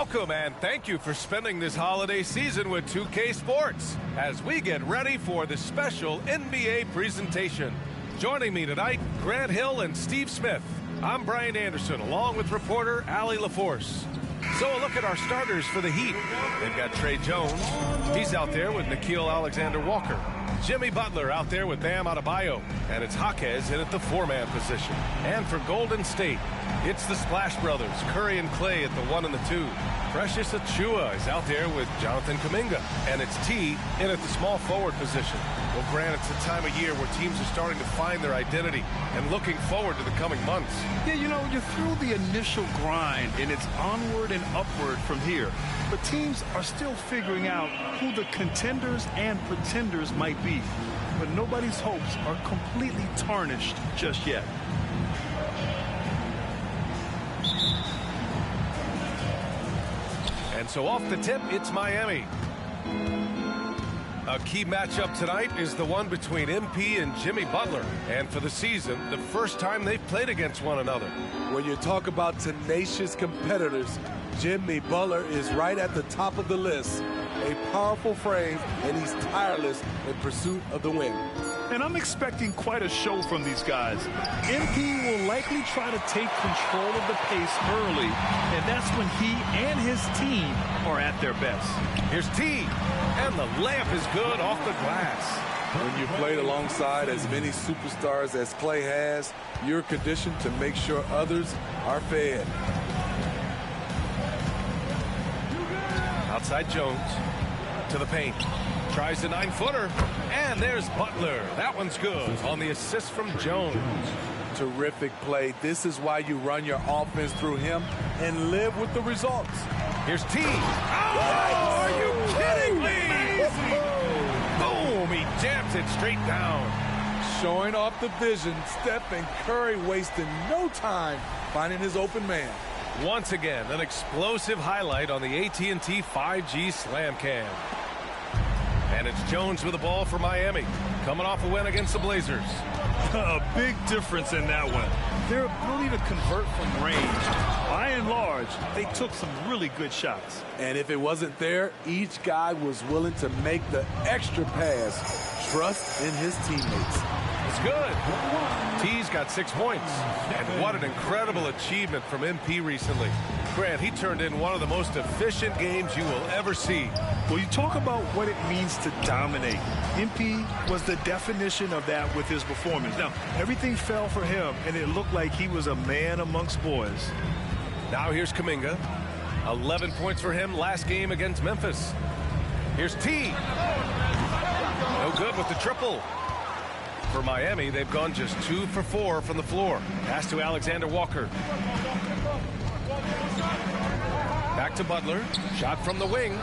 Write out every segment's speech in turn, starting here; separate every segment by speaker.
Speaker 1: Welcome and thank you for spending this holiday season with 2K Sports as we get ready for the special NBA presentation. Joining me tonight, Grant Hill and Steve Smith. I'm Brian Anderson, along with reporter Allie LaForce. So a look at our starters for the Heat. They've got Trey Jones. He's out there with Nickeil Alexander-Walker. Jimmy Butler out there with Bam Adebayo. And it's Jaquez in at the four-man position. And for Golden State, it's the Splash Brothers, Curry and Clay at the 1 and the 2. Precious Achiuwa is out there with Jonathan Kuminga. And it's T in at the small forward position. Well, Grant, it's the time of year where teams are starting to find their identity and looking forward to the coming months.
Speaker 2: Yeah, you know, you're through the initial grind, and it's onward and upward from here. But teams are still figuring out who the contenders and pretenders might be. But nobody's hopes are completely tarnished just yet.
Speaker 1: And so off the tip, it's Miami. A key matchup tonight is the one between MP and Jimmy Butler. And for the season, the first time they've played against one another.
Speaker 3: When you talk about tenacious competitors, Jimmy Butler is right at the top of the list. A powerful frame, and he's tireless in pursuit of the win.
Speaker 2: And I'm expecting quite a show from these guys. MP will likely try to take control of the pace early, and that's when he and his team are at their best.
Speaker 1: Here's T, and the layup is good off the glass.
Speaker 3: When you played alongside as many superstars as Clay has, you're conditioned to make sure others are fed.
Speaker 1: Outside Jones to the paint. Tries a 9-footer, and there's Butler. That one's good on the assist from Jones.
Speaker 3: Terrific play. This is why you run your offense through him and live with the results.
Speaker 1: Here's T. Oh, are you kidding me? Boom, he jams it straight down.
Speaker 3: Showing off the vision, Stephen Curry wasting no time finding his open man.
Speaker 1: Once again, an explosive highlight on the AT&T 5G Slam Cam. And it's Jones with the ball for Miami, coming off a win against the Blazers.
Speaker 2: A big difference in that one. Their ability to convert from range. By and large, they took some really good shots.
Speaker 3: And if it wasn't there, each guy was willing to make the extra pass. Trust in his teammates.
Speaker 1: It's good. T's got 6 points. And what an incredible achievement from MP recently. Grant, he turned in one of the most efficient games you will ever see.
Speaker 2: Well, you talk about what it means to dominate. MP was the definition of that with his performance. Now, everything fell for him, and it looked like he was a man amongst boys.
Speaker 1: Now here's Kuminga. 11 points for him last game against Memphis. Here's T. No good with the triple. For Miami, they've gone just 2 for 4 from the floor. Pass to Alexander-Walker. Back to Butler. Shot from the wing.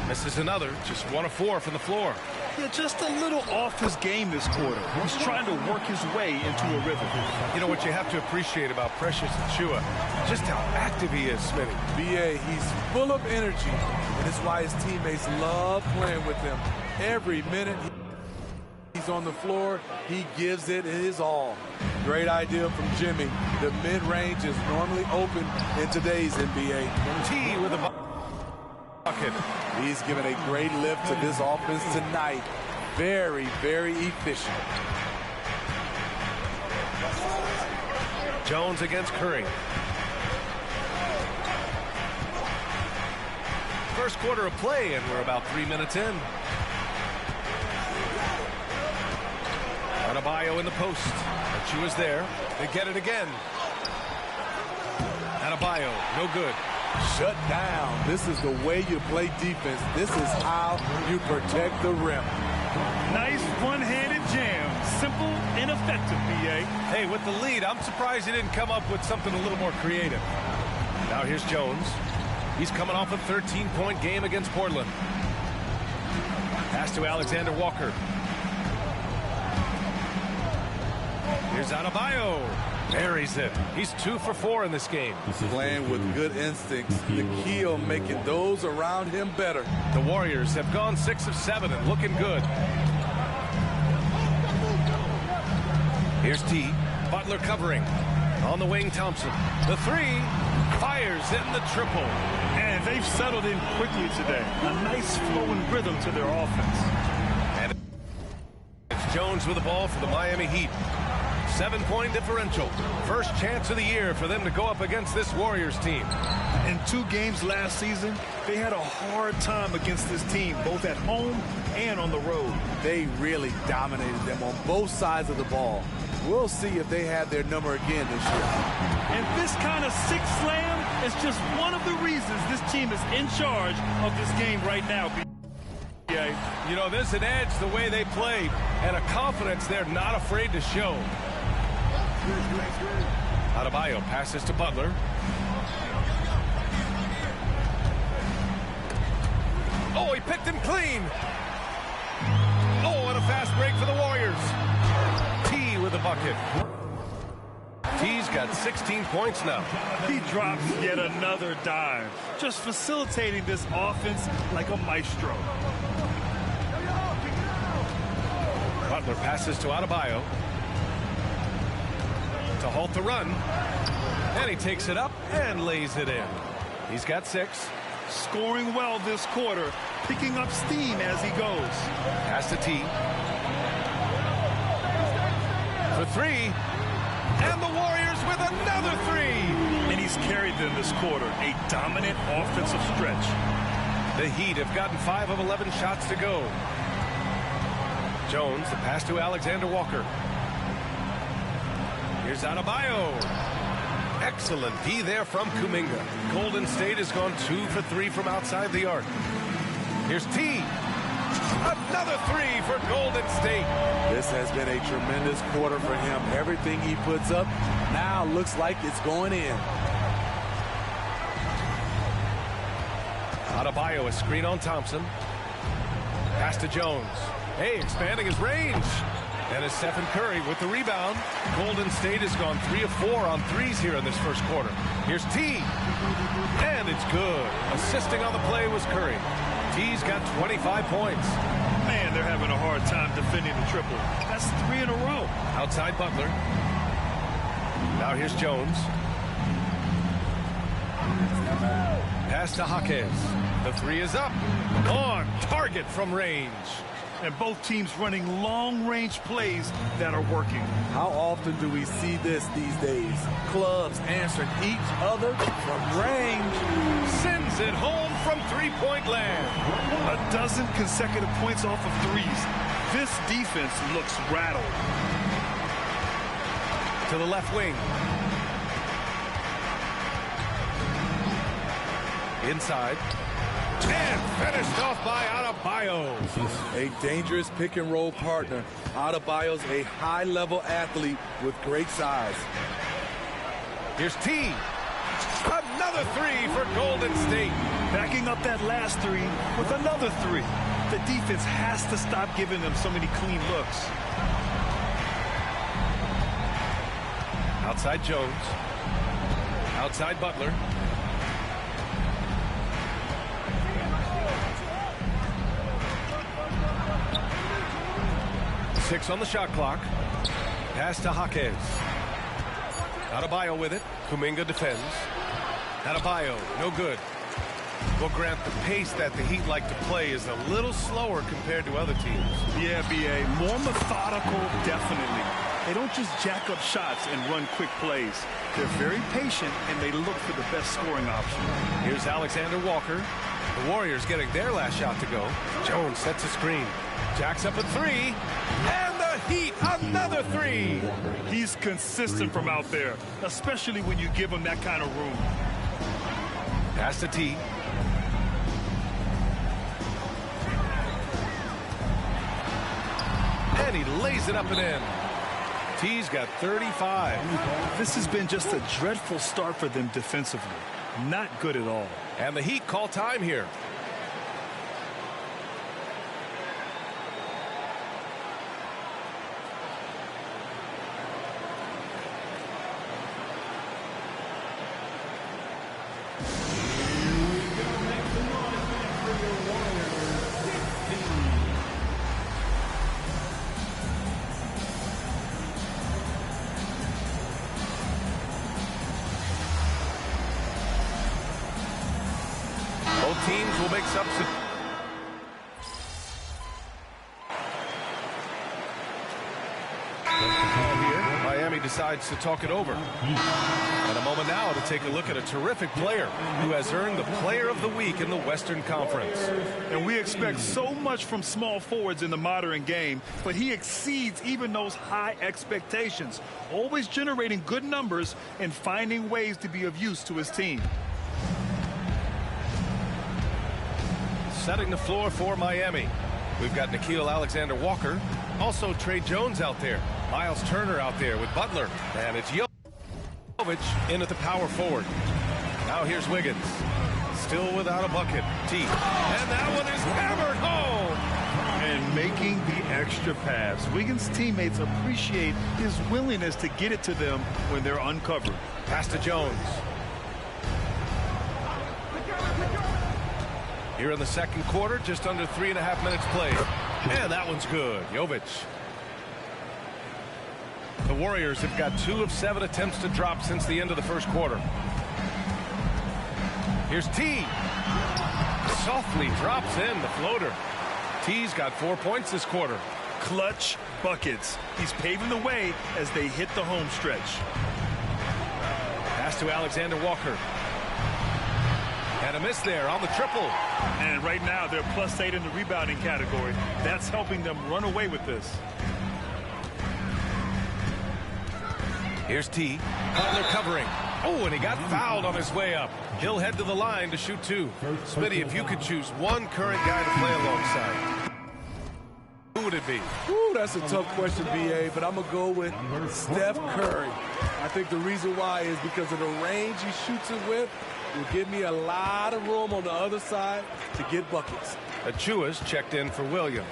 Speaker 1: Misses another. Just 1 of 4 from the floor.
Speaker 2: Yeah, just a little off his game this quarter. He's trying to work his way into a rhythm.
Speaker 1: You know what you have to appreciate about Precious Achiuwa? Just how active he is, Smitty.
Speaker 3: B.A., he's full of energy, and it's why his teammates love playing with him. Every minute he's on the floor, he gives it his all. Great idea from Jimmy. The mid-range is normally open in today's NBA.
Speaker 1: T with a bucket.
Speaker 3: He's given a great lift to this offense tonight. Very, very efficient.
Speaker 1: Jones against Curry. First quarter of play, and we're about 3 minutes in. Adebayo in the post. Achiuwa's there. They get it again. Adebayo, no good.
Speaker 3: Shut down. This is the way you play defense. This is how you protect the rim.
Speaker 2: Nice one-handed jam. Simple and effective, B.A.
Speaker 1: Hey, with the lead, I'm surprised he didn't come up with something a little more creative. Now here's Jones. He's coming off a 13-point game against Portland. Pass to Alexander-Walker. Here's Adebayo. Buries it. He's 2 for 4 in this game.
Speaker 3: Playing with good instincts. Nickeil making those around him better.
Speaker 1: The Warriors have gone 6 of 7 and looking good. Here's T. Butler covering. On the wing, Thompson. The 3. Fires in the triple.
Speaker 2: And they've settled in quickly today. A nice flowing rhythm to their offense.
Speaker 1: And it's Jones with the ball for the Miami Heat. 7-point differential. First chance of the year for them to go up against this Warriors team.
Speaker 2: In 2 games last season, they had a hard time against this team, both at home and on the road.
Speaker 3: They really dominated them on both sides of the ball. We'll see if they have their number again this year.
Speaker 2: And this kind of six slam is just one of the reasons this team is in charge of this game right now.
Speaker 1: You know, there's an edge the way they play and a confidence they're not afraid to show. Adebayo passes to Butler. Oh, he picked him clean. Oh, and a fast break for the Warriors. T with the bucket. T's got 16 points now.
Speaker 2: He drops yet another dime, just facilitating this offense like a maestro.
Speaker 1: Butler passes to Adebayo to halt the run. And he takes it up and lays it in. He's got 6.
Speaker 2: Scoring well this quarter, picking up steam as he goes.
Speaker 1: Pass to T. For 3. And the Warriors with another 3.
Speaker 2: And he's carried them this quarter. A dominant offensive stretch.
Speaker 1: The Heat have gotten 5 of 11 shots to go. Jones, the pass to Alexander Walker. Here's Adebayo. Excellent D there from Kuminga. Golden State has gone 2 for 3 from outside the arc. Here's T. Another 3 for Golden State.
Speaker 3: This has been a tremendous quarter for him. Everything he puts up now looks like it's going in.
Speaker 1: Adebayo, a screen on Thompson. Pass to Jones. Hey, expanding his range. And it's Stephen Curry with the rebound. Golden State has gone 3 of 4 on threes here in this first quarter. Here's T. And it's good. Assisting on the play was Curry. T's got 25 points.
Speaker 2: Man, they're having a hard time defending the triple. That's 3 in a row.
Speaker 1: Outside Butler. Now here's Jones. Pass to Jaquez. The 3 is up. On target from range.
Speaker 2: And both teams running long-range plays that are working.
Speaker 3: How often do we see this these days? Clubs answering each other from range.
Speaker 1: Sends it home from three-point land.
Speaker 2: A dozen consecutive points off of threes. This defense looks rattled.
Speaker 1: To the left wing. Inside. And finished off by Adebayo.
Speaker 3: A dangerous pick-and-roll partner. Adebayo's a high-level athlete with great size.
Speaker 1: Here's T. Another 3 for Golden State.
Speaker 2: Backing up that last 3 with another 3. The defense has to stop giving them so many clean looks.
Speaker 1: Outside Jones. Outside Butler. Six on the shot clock. Pass to Jaquez. Adebayo with it. Kuminga defends. Adebayo, no good. Well, Grant, the pace that the Heat like to play is a little slower compared to other teams.
Speaker 2: Yeah, B.A. More methodical, definitely. They don't just jack up shots and run quick plays. They're very patient, and they look for the best scoring option.
Speaker 1: Here's Alexander Walker. The Warriors getting their last shot to go. Jones sets a screen. Jacks up a 3. And the Heat, another 3.
Speaker 2: He's consistent from out there, especially when you give him that kind of room.
Speaker 1: Pass to T. And he lays it up and in. T's got 35.
Speaker 2: This has been just a dreadful start for them defensively. Not good at all.
Speaker 1: And the Heat call time here. teams will make substitutions. Miami decides to talk it over. And a moment now to take a look at a terrific player who has earned the Player of the Week in the Western Conference.
Speaker 2: And we expect so much from small forwards in the modern game, but he exceeds even those high expectations, always generating good numbers and finding ways to be of use to his team.
Speaker 1: Setting the floor for Miami. We've got Nickeil Alexander-Walker. Also Trey Jones out there. Miles Turner out there with Butler. And it's Jovic in at the power forward. Now here's Wiggins. Still without a bucket. T. And that one is hammered home.
Speaker 2: And making the extra pass. Wiggins' teammates appreciate his willingness to get it to them when they're uncovered.
Speaker 1: Pass to Jones. Here in the second quarter, just under 3.5 minutes played. And that one's good. Jovic. The Warriors have got 2 of 7 attempts to drop since the end of the first quarter. Here's T. Softly drops in the floater. T's got 4 points this quarter.
Speaker 2: Clutch buckets. He's paving the way as they hit the home stretch.
Speaker 1: Pass to Alexander-Walker. And a miss there on the triple.
Speaker 2: And right now they're +8 in the rebounding category. That's helping them run away with this.
Speaker 1: Here's T. Butler covering. Oh, and he got fouled on his way up. He'll head to the line to shoot 2. Smitty, if you could choose one current guy to play alongside, who would it be?
Speaker 3: Ooh, that's a tough question, B.A., but I'm going to go with Steph Curry. I think the reason why is because of the range he shoots it with will give me a lot of room on the other side to get buckets.
Speaker 1: Achua's checked in for Williams.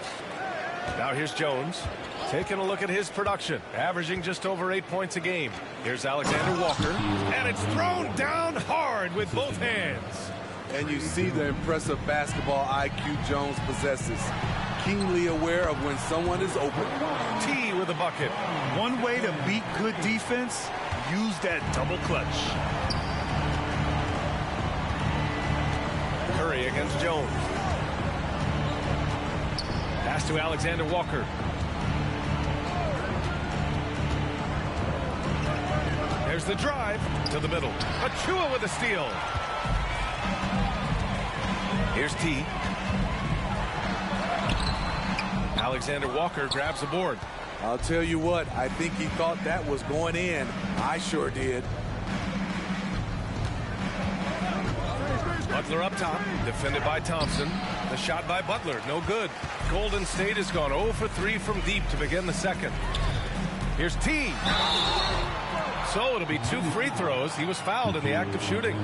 Speaker 1: Now here's Jones. Taking a look at his production, averaging just over 8 points a game. Here's Alexander-Walker, and it's thrown down hard with both hands.
Speaker 3: And you see the impressive basketball IQ Jones possesses. Keenly aware of when someone is open.
Speaker 1: T with a bucket.
Speaker 2: One way to beat good defense, use that double clutch.
Speaker 1: Curry against Jones. Pass to Alexander-Walker. There's the drive to the middle. Achua with a steal. Here's T. Alexander-Walker grabs the board.
Speaker 3: I'll tell you what, I think he thought that was going in. I sure did.
Speaker 1: Butler up top, defended by Thompson. The shot by Butler, no good. Golden State has gone 0 for 3 from deep to begin the second. Here's T. So it'll be 2 free throws. He was fouled in the act of shooting.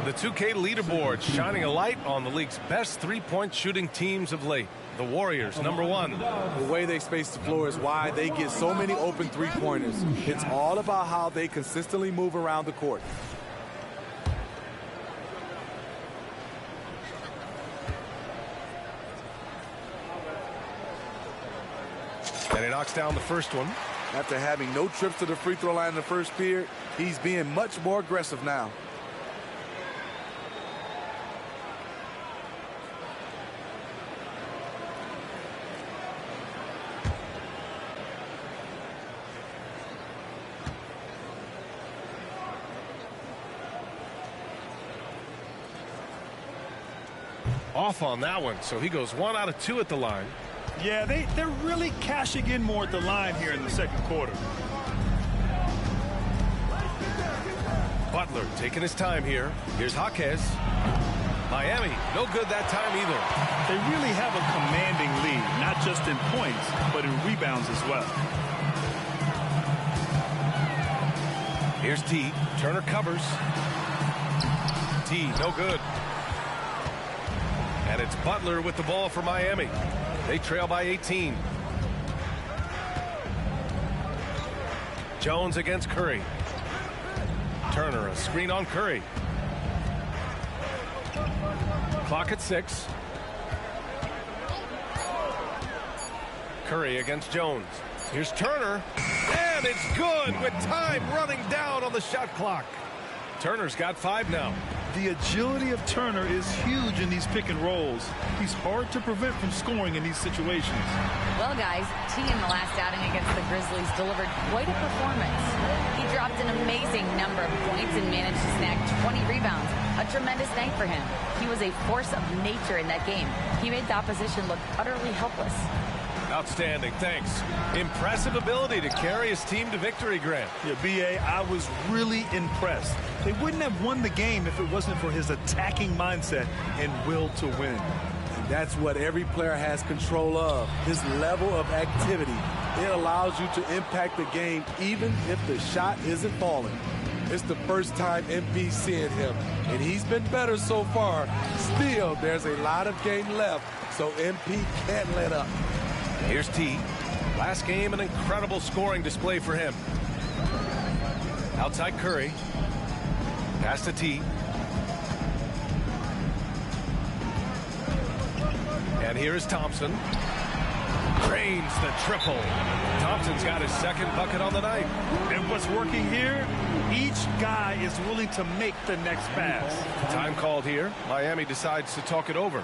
Speaker 1: The 2K leaderboard shining a light on the league's best three-point shooting teams of late. The Warriors, #1.
Speaker 3: The way they space the floor is why they get so many open three-pointers. It's all about how they consistently move around the court.
Speaker 1: And he knocks down the first one.
Speaker 3: After having no trips to the free throw line in the first period, he's being much more aggressive now.
Speaker 1: Off on that one, so he goes 1 out of 2 at the line.
Speaker 2: Yeah, they're really cashing in more at the line here in the second quarter.
Speaker 1: Butler taking his time here. Here's Jaquez. Miami, no good that time either.
Speaker 2: They really have a commanding lead, not just in points, but in rebounds as well.
Speaker 1: Here's T. Turner covers. T, no good. And it's Butler with the ball for Miami. They trail by 18. Jones against Curry. Turner, a screen on Curry. Clock at 6. Curry against Jones. Here's Turner. And it's good with time running down on the shot clock. Turner's got 5 now.
Speaker 2: The agility of Turner is huge in these pick and rolls. He's hard to prevent from scoring in these situations.
Speaker 4: Well, guys, T in the last outing against the Grizzlies delivered quite a performance. He dropped an amazing number of points and managed to snag 20 rebounds. A tremendous night for him. He was a force of nature in that game. He made the opposition look utterly helpless.
Speaker 1: Outstanding, thanks. Impressive ability to carry his team to victory, Grant.
Speaker 2: Yeah, B.A., I was really impressed. They wouldn't have won the game if it wasn't for his attacking mindset and will to win.
Speaker 3: And that's what every player has control of, his level of activity. It allows you to impact the game even if the shot isn't falling. It's the first time MP's seeing him, and he's been better so far. Still, there's a lot of game left, so MP can't let up.
Speaker 1: Here's T. Last game, an incredible scoring display for him. Outside Curry. Pass to T. And here is Thompson. Drains the triple. Thompson's got his second bucket on the night.
Speaker 2: And what's working here? Each guy is willing to make the next pass.
Speaker 1: Time called here. Miami decides to talk it over.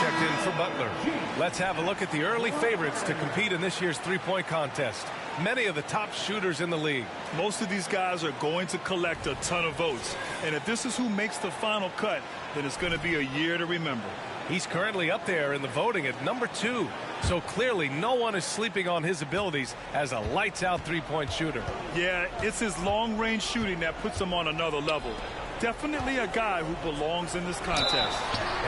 Speaker 1: Checked in for Butler. Let's have a look at the early favorites to compete in this year's three-point contest. Many of the top shooters in the league.
Speaker 2: Most of these guys are going to collect a ton of votes. And if this is who makes the final cut, then it's going to be a year to remember.
Speaker 1: He's currently up there in the voting at number 2. So clearly no one is sleeping on his abilities as a lights-out three-point shooter.
Speaker 2: Yeah, it's his long-range shooting that puts him on another level. Definitely a guy who belongs in this contest.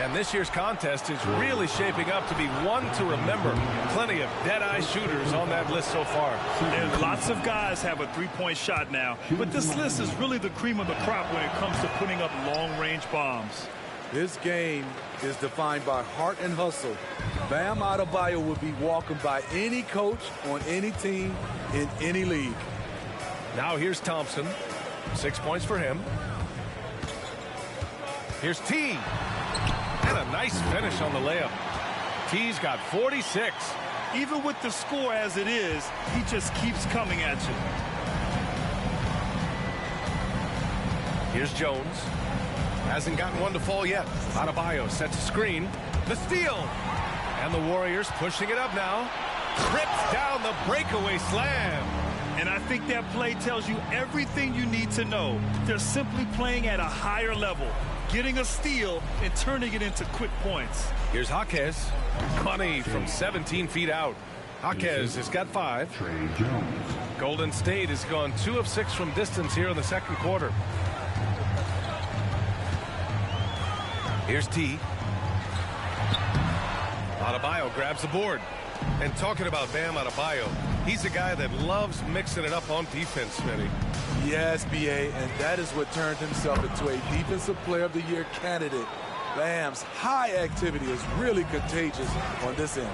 Speaker 1: And this year's contest is really shaping up to be one to remember. Plenty of dead-eye shooters on that list so far.
Speaker 2: And lots of guys have a three-point shot now. But this list is really the cream of the crop when it comes to putting up long-range bombs.
Speaker 3: This game is defined by heart and hustle. Bam Adebayo will be welcomed by any coach on any team in any league.
Speaker 1: Now here's Thompson. 6 points for him. Here's T. And a nice finish on the layup. T's got 46.
Speaker 2: Even with the score as it is, he just keeps coming at you.
Speaker 1: Here's Jones. Hasn't gotten one to fall yet. Adebayo sets a screen. The steal. And the Warriors pushing it up now. Trips down the breakaway slam.
Speaker 2: And I think that play tells you everything you need to know. They're simply playing at a higher level, getting a steal and turning it into quick points.
Speaker 1: Here's Jaquez. Money from 17 feet out. Jaquez has got 5. Golden State has gone 2 of 6 from distance here in the second quarter. Here's T. Adebayo grabs the board. And talking about Bam Adebayo, he's a guy that loves mixing it up on defense, Smitty.
Speaker 3: Yes, B.A., and that is what turned himself into a Defensive Player of the Year candidate. Bam's high activity is really contagious on this end.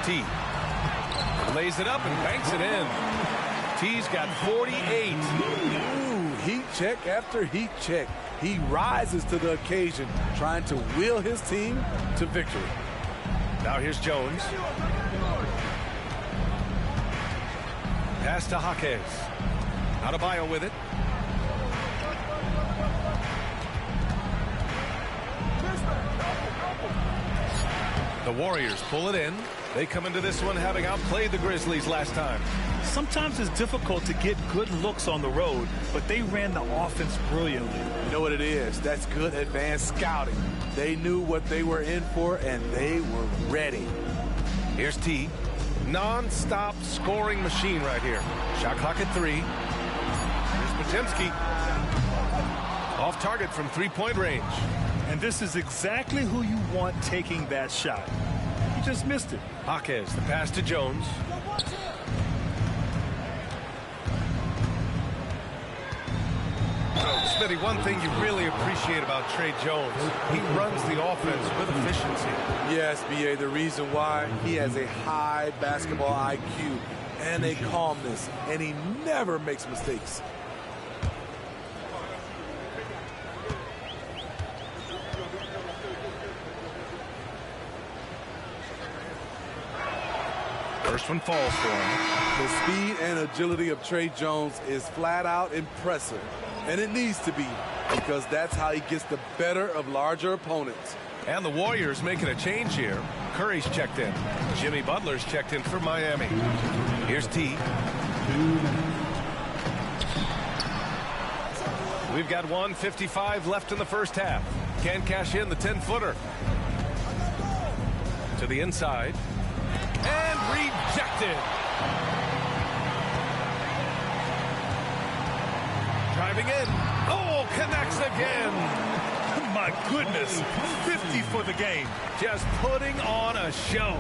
Speaker 1: T. Lays it up and banks it in. T's got 48.
Speaker 3: Ooh, heat check after heat check. He rises to the occasion, trying to will his team to victory.
Speaker 1: Now here's Jones. Pass to Jaquez. Adebayo with it. The Warriors pull it in. They come into this one having outplayed the Grizzlies last time.
Speaker 2: Sometimes it's difficult to get good looks on the road, but they ran the offense brilliantly.
Speaker 3: You know what it is? That's good advanced scouting. They knew what they were in for, and they were ready.
Speaker 1: Here's T. Non-stop scoring machine right here. Shot clock at 3. Here's Potemski. Off target from three-point range.
Speaker 2: And this is exactly who you want taking that shot. He just missed it.
Speaker 1: Jaquez, the pass to Jones. Smitty, one thing you really appreciate about Tre Jones, he runs the offense with efficiency.
Speaker 3: Yes, B.A., the reason why, he has a high basketball IQ and a calmness, and he never makes mistakes.
Speaker 1: First one falls for him.
Speaker 3: The speed and agility of Tre Jones is flat out impressive. And it needs to be, because that's how he gets the better of larger opponents.
Speaker 1: And the Warriors making a change here. Curry's checked in. Jimmy Butler's checked in for Miami. Here's T. We've got 1:55 left in the first half. Can cash in the 10-footer. To the inside. And rejected. Driving in. Oh, connects again.
Speaker 2: My goodness, 50 for the game.
Speaker 1: Just putting on a show.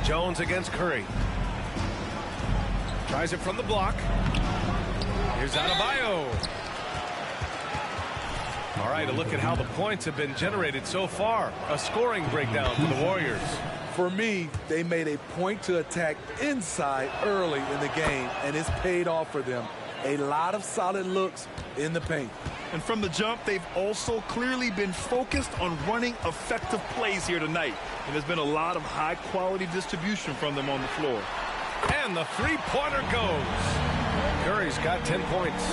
Speaker 1: Jones against Curry. Tries it from the block. Here's Adebayo. All right, a look at how the points have been generated so far. A scoring breakdown for the Warriors.
Speaker 3: For me, they made a point to attack inside early in the game, and it's paid off for them. A lot of solid looks in the paint.
Speaker 2: And from the jump, they've also clearly been focused on running effective plays here tonight. And there's been a lot of high-quality distribution from them on the floor.
Speaker 1: And the three-pointer goes. Curry's got 10 points.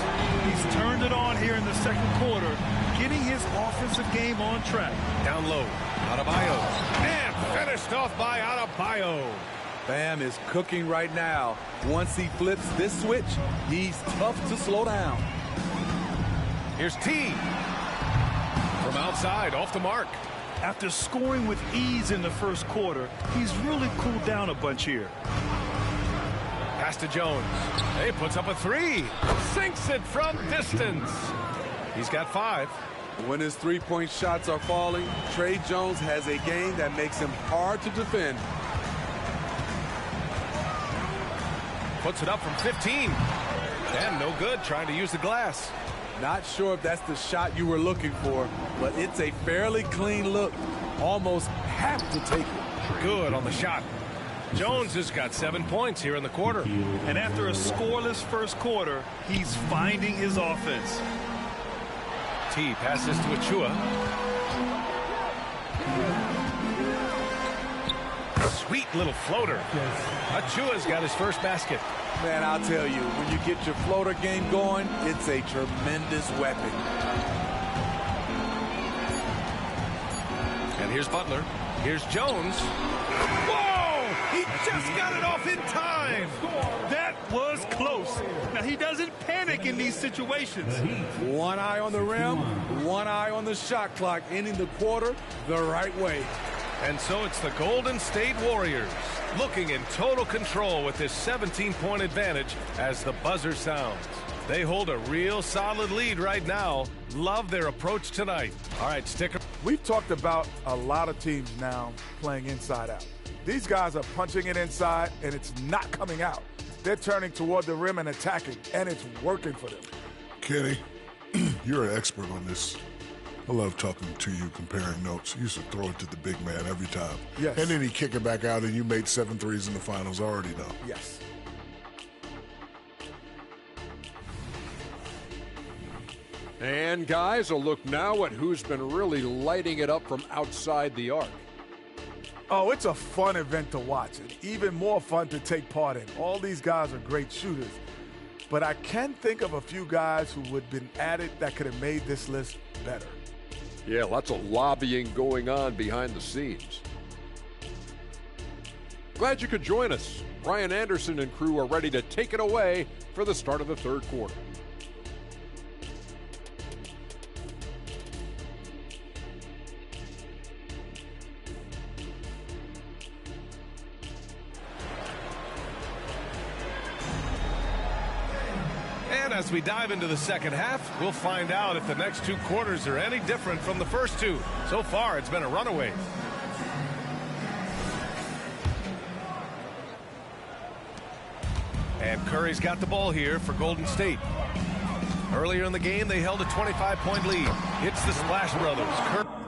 Speaker 2: He's turned it on here in the second quarter, getting his offensive game on track.
Speaker 1: Down low, Adebayo. And finished off by Adebayo.
Speaker 3: Bam is cooking right now. Once he flips this switch, he's tough to slow down.
Speaker 1: Here's T. From outside, off the mark.
Speaker 2: After scoring with ease in the first quarter, he's really cooled down a bunch here.
Speaker 1: Pass to Jones. He puts up a 3. Sinks it from distance. He's got 5.
Speaker 3: When his three-point shots are falling, Tre Jones has a game that makes him hard to defend.
Speaker 1: Puts it up from 15. And no good, trying to use the glass.
Speaker 3: Not sure if that's the shot you were looking for, but it's a fairly clean look. Almost have to take it.
Speaker 1: Good on the shot. Jones has got 7 points here in the quarter.
Speaker 2: And after a scoreless first quarter, he's finding his offense.
Speaker 1: T passes to Achua. Sweet little floater. Achua's got his first basket.
Speaker 3: Man, I'll tell you, when you get your floater game going, it's a tremendous weapon.
Speaker 1: And here's Butler. Here's Jones. Whoa! He just got it off in time.
Speaker 2: That was close. Now, he doesn't panic in these situations.
Speaker 3: One eye on the rim, one eye on the shot clock, ending the quarter the right way.
Speaker 1: And so it's the Golden State Warriors looking in total control with this 17-point advantage as the buzzer sounds. They hold a real solid lead right now. Love their approach tonight. All right, stick.
Speaker 5: We've talked about a lot of teams now playing inside out. These guys are punching it inside, and it's not coming out. They're turning toward the rim and attacking, and it's working for them.
Speaker 6: Kenny, you're an expert on this. I love talking to you, comparing notes. You used to throw it to the big man every time.
Speaker 5: Yes.
Speaker 6: And then he kick it back out, and you made 7 threes in the finals. I already know.
Speaker 7: And guys, a look now at who's been really lighting it up from outside the arc.
Speaker 5: Oh, it's a fun event to watch, and even more fun to take part in. All these guys are great shooters, but I can think of a few guys who would have been added that could have made this list better.
Speaker 7: Yeah, lots of lobbying going on behind the scenes. Glad you could join us. Brian Anderson and crew are ready to take it away for the start of the third quarter.
Speaker 1: And as we dive into the second half, we'll find out if the next two quarters are any different from the first two. So far, it's been a runaway. And Curry's got the ball here for Golden State. Earlier in the game, they held a 25-point lead. It's the Splash Brothers.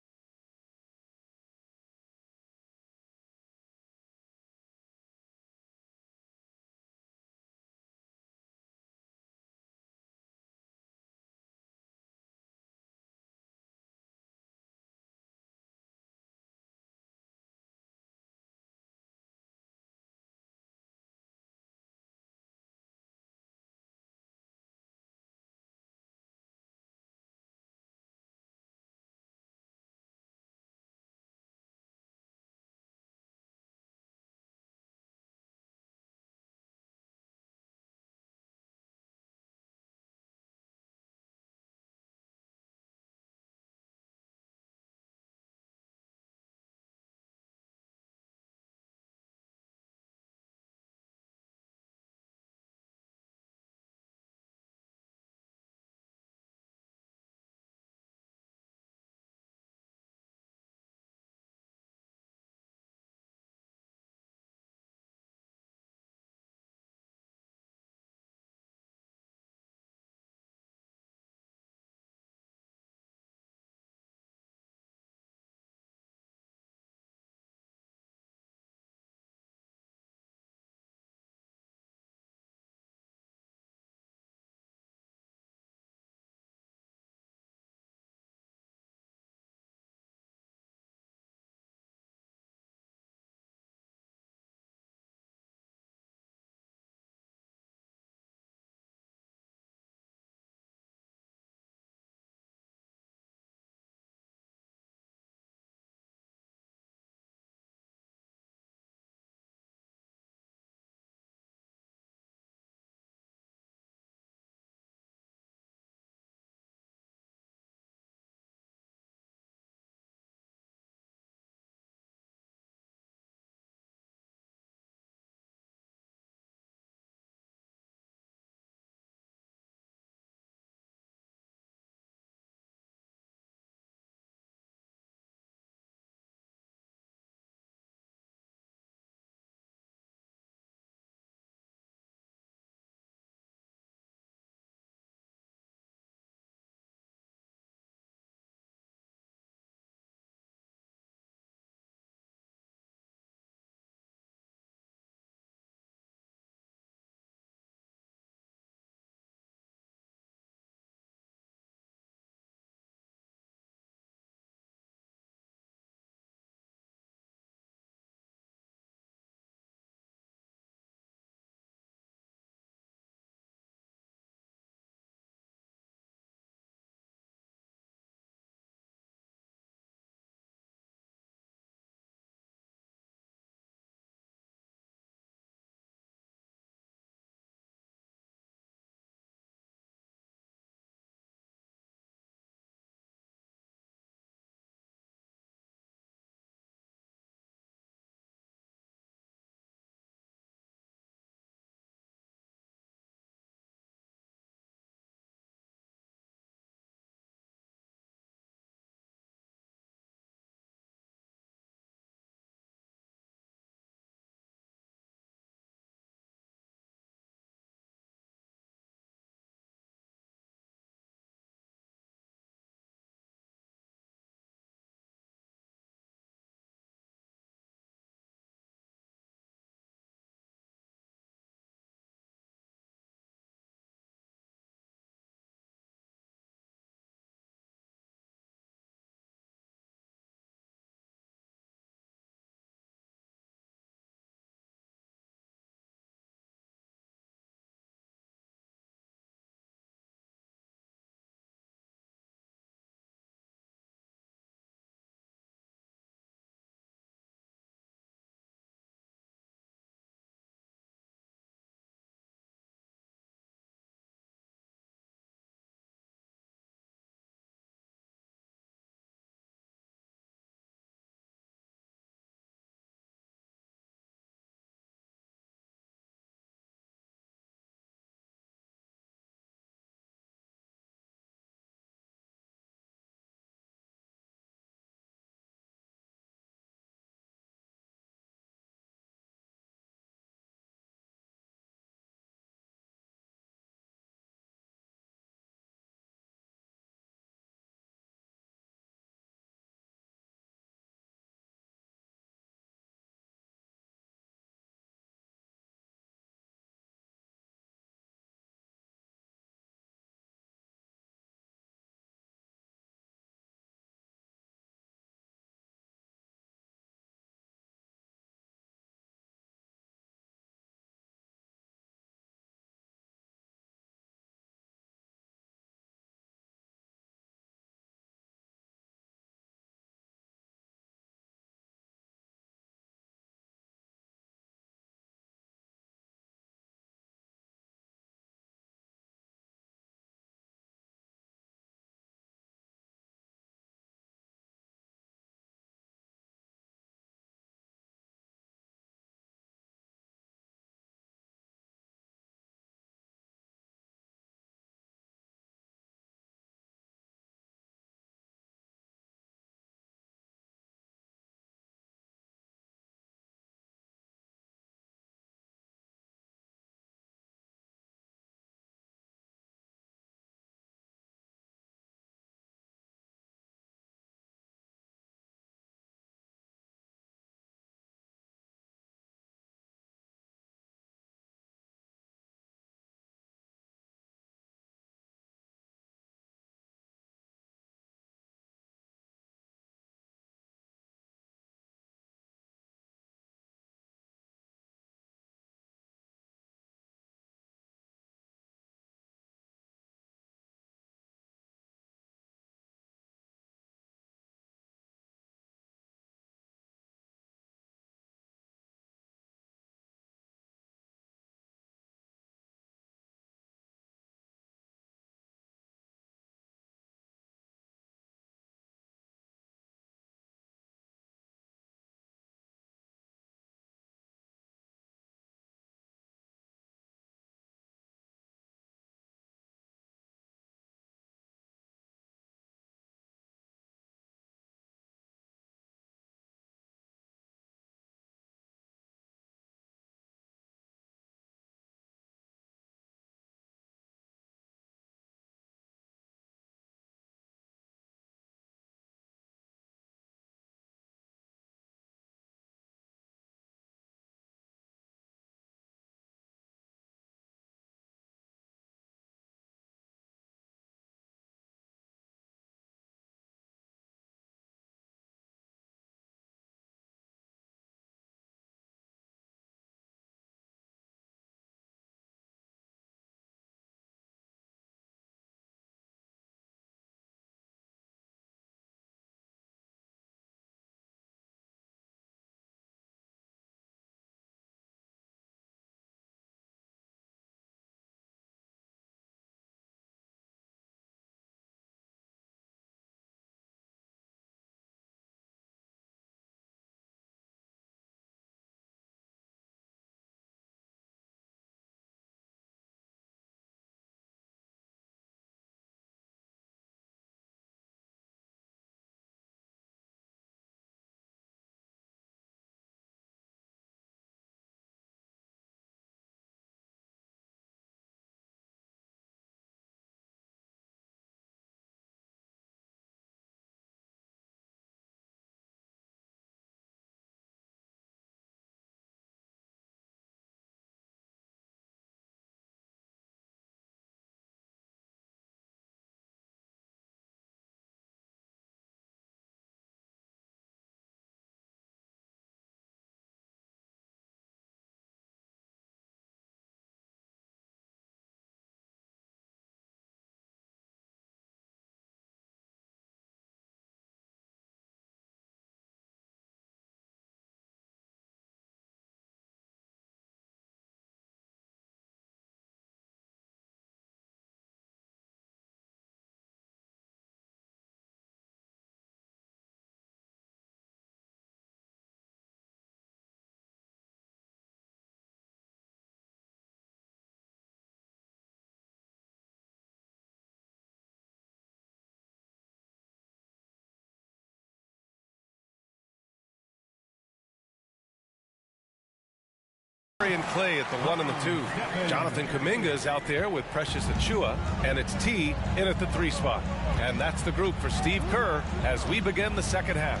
Speaker 1: And Clay at the 1 and the 2. Jonathan Kuminga is out there with Precious Achiuwa, and it's T in at the 3 spot. And that's the group for Steve Kerr as we begin the second half.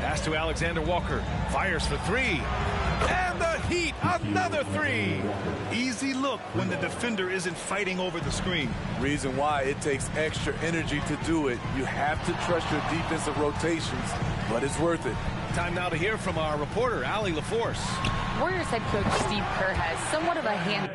Speaker 1: Pass to Alexander Walker. Fires for 3. And the Heat, another 3.
Speaker 2: Easy look when the defender isn't fighting over the screen.
Speaker 3: Reason why it takes extra energy to do it. You have to trust your defensive rotations, but it's worth it.
Speaker 1: Time now to hear from our reporter, Allie LaForce.
Speaker 4: Warriors head coach Steve Kerr has somewhat of a hands-off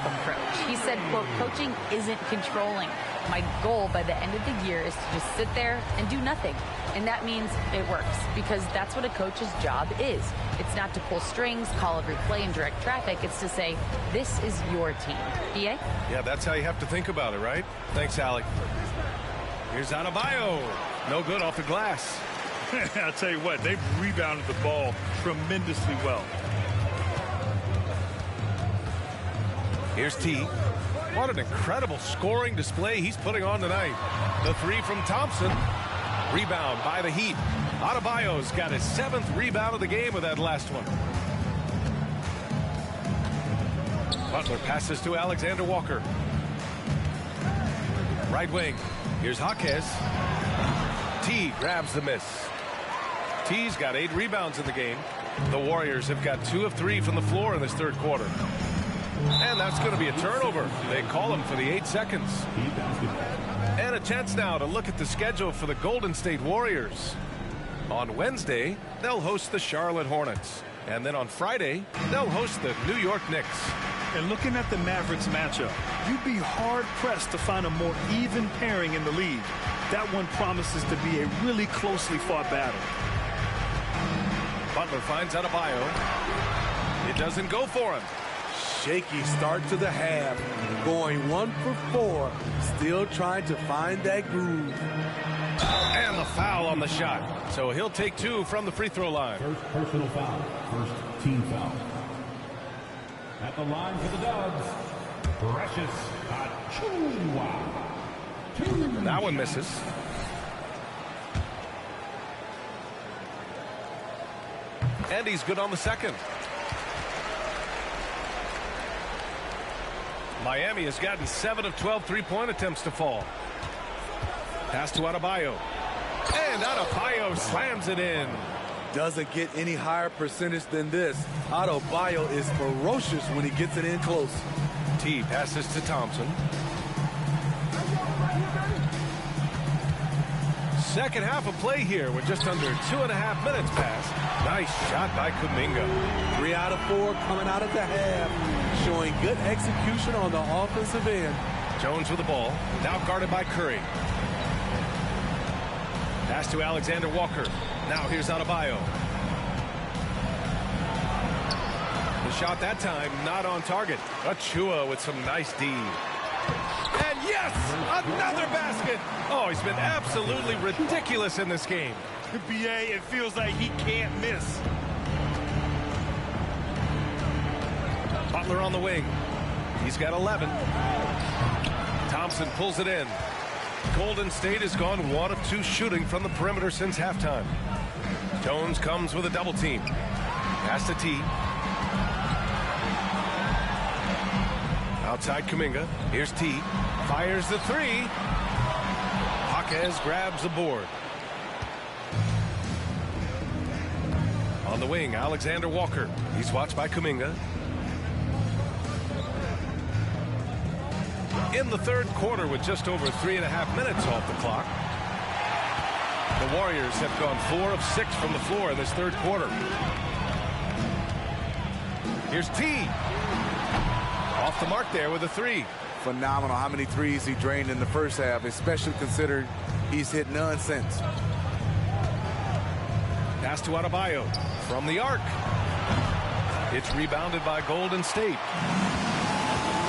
Speaker 4: approach. He said, quote, coaching isn't controlling. My goal by the end of the year is to just sit there and do nothing. And that means it works because that's what a coach's job is. It's not to pull strings, call every play, and direct traffic. It's to say, this is your team. BA?
Speaker 1: Yeah, that's how you have to think about it, right? Thanks, Allie. Here's Adebayo. No good off the glass.
Speaker 2: I'll tell you what, they've rebounded the ball tremendously well.
Speaker 1: Here's T. What an incredible scoring display he's putting on tonight. The 3 from Thompson. Rebound by the Heat. Adebayo's got his 7th rebound of the game with that last one. Butler passes to Alexander Walker. Right wing. Here's Jaquez. T grabs the miss. T's got 8 rebounds in the game. The Warriors have got 2 of 3 from the floor in this third quarter. And that's going to be a turnover. They call him for the 8 seconds. And a chance now to look at the schedule for the Golden State Warriors. On Wednesday, they'll host the Charlotte Hornets. And then on Friday, they'll host the New York Knicks.
Speaker 2: And looking at the Mavericks matchup, you'd be hard-pressed to find a more even pairing in the league. That one promises to be a really closely fought battle.
Speaker 1: Butler finds Adebayo. It doesn't go for him.
Speaker 3: Shaky start to the half. Going 1 for 4. Still trying to find that groove.
Speaker 1: And the foul on the shot. So he'll take 2 from the free throw line.
Speaker 8: First personal foul. First team foul. At the line for the Dubs, Precious Achiuwa.
Speaker 1: That one misses. And he's good on the second. Miami has gotten 7 of 12 three-point attempts to fall. Pass to Adebayo. And Adebayo slams it in.
Speaker 3: Doesn't get any higher percentage than this. Adebayo is ferocious when he gets it in close.
Speaker 1: T passes to Thompson. Second half of play here with just under 2.5 minutes passed. Nice shot by Kuminga.
Speaker 3: 3 out of 4 coming out of the half. Showing good execution on the offensive end.
Speaker 1: Jones with the ball. Now guarded by Curry. Pass to Alexander Walker. Now here's Adebayo. The shot that time not on target. Achiuwa with some nice D. And yes, another basket. Oh, he's been absolutely ridiculous in this game.
Speaker 2: BA, it feels like he can't miss.
Speaker 1: Butler on the wing. He's got 11. Thompson pulls it in. Golden State has gone 1 of 2 shooting from the perimeter since halftime. Jones comes with a double team. Pass to T. Outside Kuminga. Here's T. Fires the 3. Jaquez grabs the board. On the wing, Alexander Walker. He's watched by Kuminga. In the third quarter with just over 3.5 minutes off the clock. The Warriors have gone 4 of 6 from the floor in this third quarter. Here's T. Off the mark there with a 3.
Speaker 3: Phenomenal how many threes he drained in the first half, especially considered he's hit none since.
Speaker 1: Pass to Adebayo from the arc. It's rebounded by Golden State.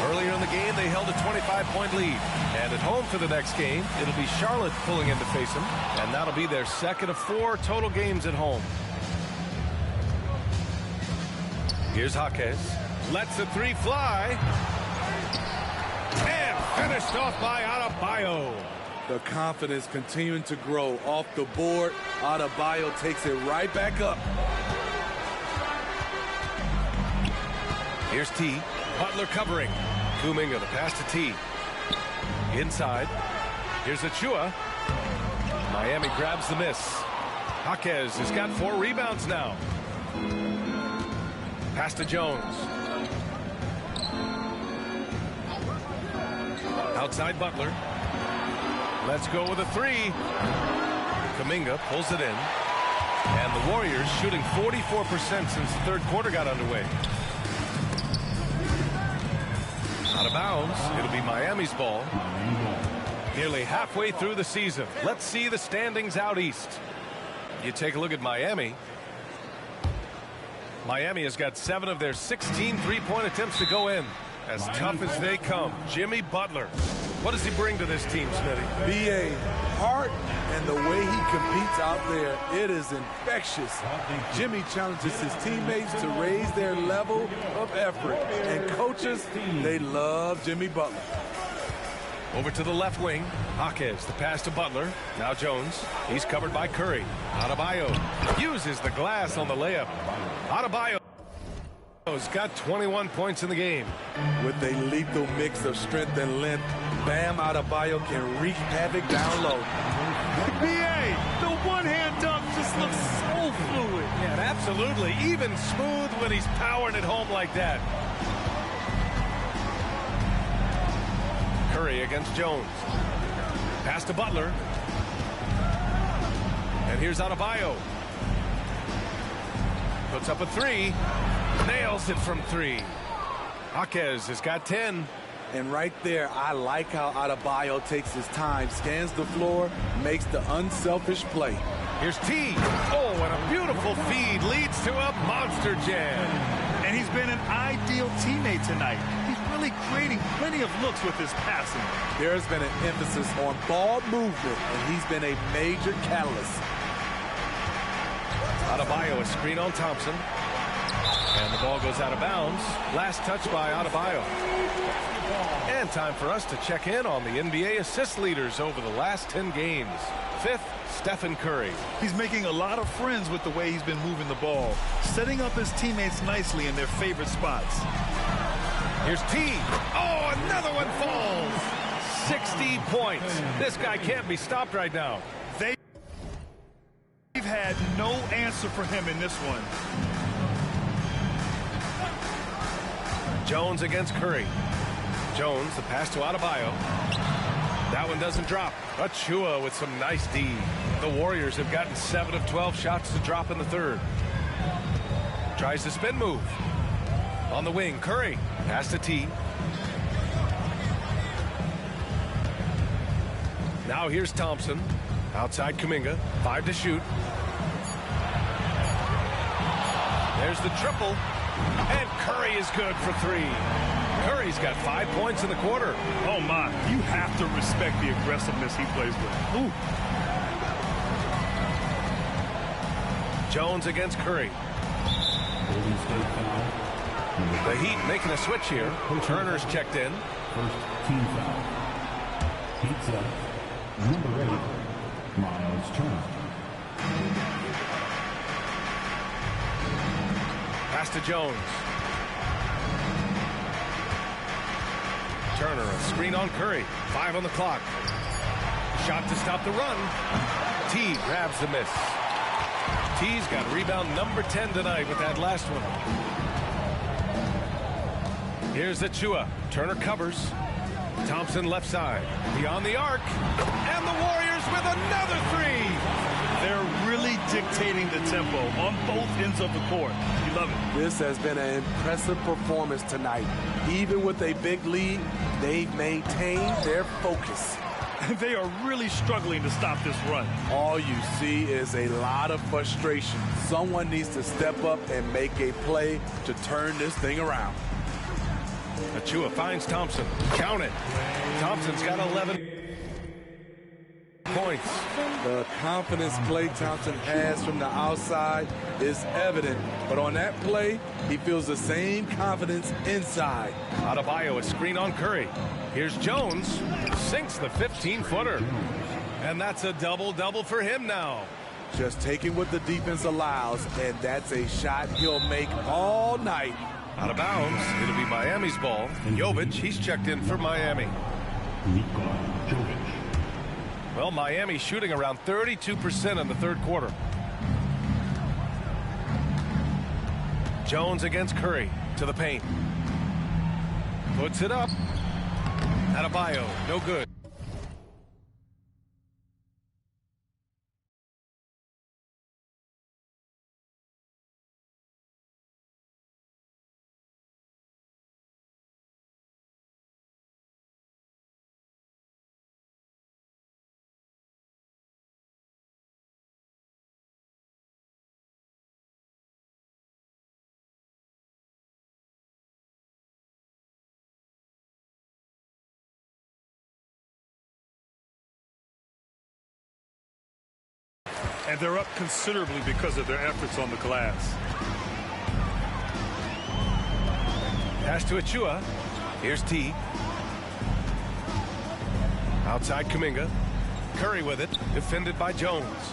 Speaker 1: Earlier in the game, they held a 25-point lead. And at home for the next game, it'll be Charlotte pulling in to face them. And that'll be their second of 4 total games at home. Here's Jaquez. Lets the 3 fly. And finished off by Adebayo.
Speaker 3: The confidence continuing to grow off the board. Adebayo takes it right back up.
Speaker 1: Here's T. Butler covering. Kuminga the pass to T. Inside. Here's Achua. Miami grabs the miss. Jaquez has got 4 rebounds now. Pass to Jones. Outside Butler. Let's go with a 3. Kuminga pulls it in. And the Warriors shooting 44% since the third quarter got underway. Out of bounds. It'll be Miami's ball. Nearly halfway through the season. Let's see the standings out east. You take a look at Miami. Miami has got 7 of their 16 three-point attempts to go in. As tough as they come. Jimmy Butler. What does he bring to this team, Smitty?
Speaker 3: BA, heart and the way he competes out there, it is infectious. Jimmy challenges his teammates to raise their level of effort. And coaches, they love Jimmy Butler.
Speaker 1: Over to the left wing. Jaquez, the pass to Butler. Now Jones. He's covered by Curry. Adebayo uses the glass on the layup. Adebayo's got 21 points in the game.
Speaker 3: With a lethal mix of strength and length, Bam Adebayo can wreak havoc down low.
Speaker 2: BA, the one-hand dunk just looks so fluid.
Speaker 1: Yeah, absolutely. Even smooth when he's powering it home like that. Curry against Jones. Pass to Butler. And here's Adebayo. Puts up a 3. Nails it from 3. Jaquez has got 10.
Speaker 3: And right there, I like how Adebayo takes his time, scans the floor, makes the unselfish play.
Speaker 1: Here's T. Oh, and a beautiful feed leads to a monster jam.
Speaker 2: And he's been an ideal teammate tonight. He's really creating plenty of looks with his passing.
Speaker 3: There's been an emphasis on ball movement, and he's been a major catalyst.
Speaker 1: Adebayo, a screen on Thompson. And the ball goes out of bounds. Last touch by Adebayo. And time for us to check in on the NBA assist leaders over the last 10 games. 5th, Stephen Curry.
Speaker 2: He's making a lot of friends with the way he's been moving the ball, setting up his teammates nicely in their favorite spots.
Speaker 1: Here's T. Oh, another one falls. 60 points. This guy can't be stopped right now.
Speaker 2: They've had no answer for him in this one.
Speaker 1: Jones against Curry. Jones, the pass to Adebayo. That one doesn't drop. Achua with some nice D. The Warriors have gotten 7 of 12 shots to drop in the third. Tries the spin move. On the wing, Curry. Pass to T. Now here's Thompson. Outside Kuminga. 5 to shoot. There's the triple. And Curry is good for 3. Curry's got 5 points in the quarter.
Speaker 2: Oh, my. You have to respect the aggressiveness he plays with. Ooh.
Speaker 1: Jones against Curry. The Heat making a switch here. Turner's checked in.
Speaker 8: First team foul. Heat's up. Number 8, Miles Turner.
Speaker 1: Pass to Jones. Turner, a screen on Curry. 5 on the clock. Shot to stop the run. T grabs the miss. T's got rebound number 10 tonight with that last one. Here's Achua. Turner covers. Thompson left side. Beyond the arc. And the Warriors with another 3.
Speaker 2: They're really dictating the tempo on both ends of the court. You love it.
Speaker 3: This has been an impressive performance tonight. Even with a big lead, they've maintained their focus.
Speaker 2: They are really struggling to stop this run.
Speaker 3: All you see is a lot of frustration. Someone needs to step up and make a play to turn this thing around.
Speaker 1: Achua finds Thompson. Count it. Thompson's got 11 points. points.
Speaker 3: The confidence Klay Thompson has from the outside is evident, but on that play, he feels the same confidence inside.
Speaker 1: Adebayo, a screen on Curry. Here's Jones, sinks the 15-footer. And that's a double-double for him now.
Speaker 3: Just taking what the defense allows, and that's a shot he'll make all night.
Speaker 1: Out of bounds, it'll be Miami's ball. Jovic, he's checked in for Miami. Well, Miami shooting around 32% in the third quarter. Jones against Curry to the paint. Puts it up. Adebayo, no good.
Speaker 2: And they're up considerably because of their efforts on the glass.
Speaker 1: Pass to Achua. Here's T. Outside Kuminga. Curry with it. Defended by Jones.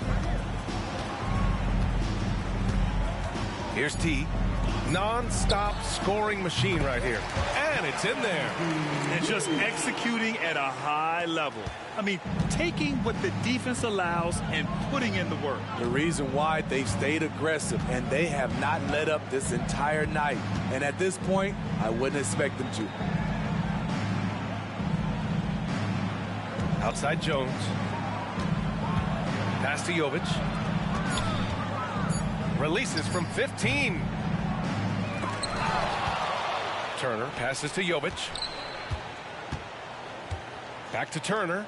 Speaker 1: Here's T. Non-stop scoring machine right here. And it's in there.
Speaker 2: And just executing at a high level. I mean, taking what the defense allows and putting in the work.
Speaker 3: The reason why they stayed aggressive, and they have not let up this entire night. And at this point, I wouldn't expect them to.
Speaker 1: Outside Jones. Pass to Jovic. Releases from 15. Turner passes to Jovic. Back to Turner.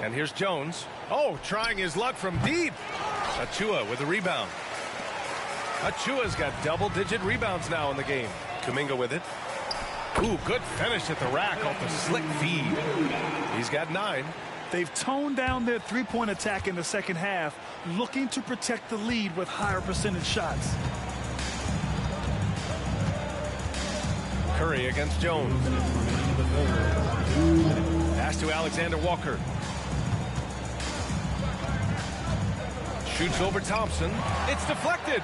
Speaker 1: And here's Jones. Oh, trying his luck from deep. Achua with a rebound. Achua's got double-digit rebounds now in the game. Kuminga with it. Ooh, good finish at the rack off the slick feed. He's got 9.
Speaker 2: They've toned down their three-point attack in the second half, looking to protect the lead with higher percentage shots.
Speaker 1: Curry against Jones. Pass to Alexander Walker. Shoots over Thompson. It's deflected.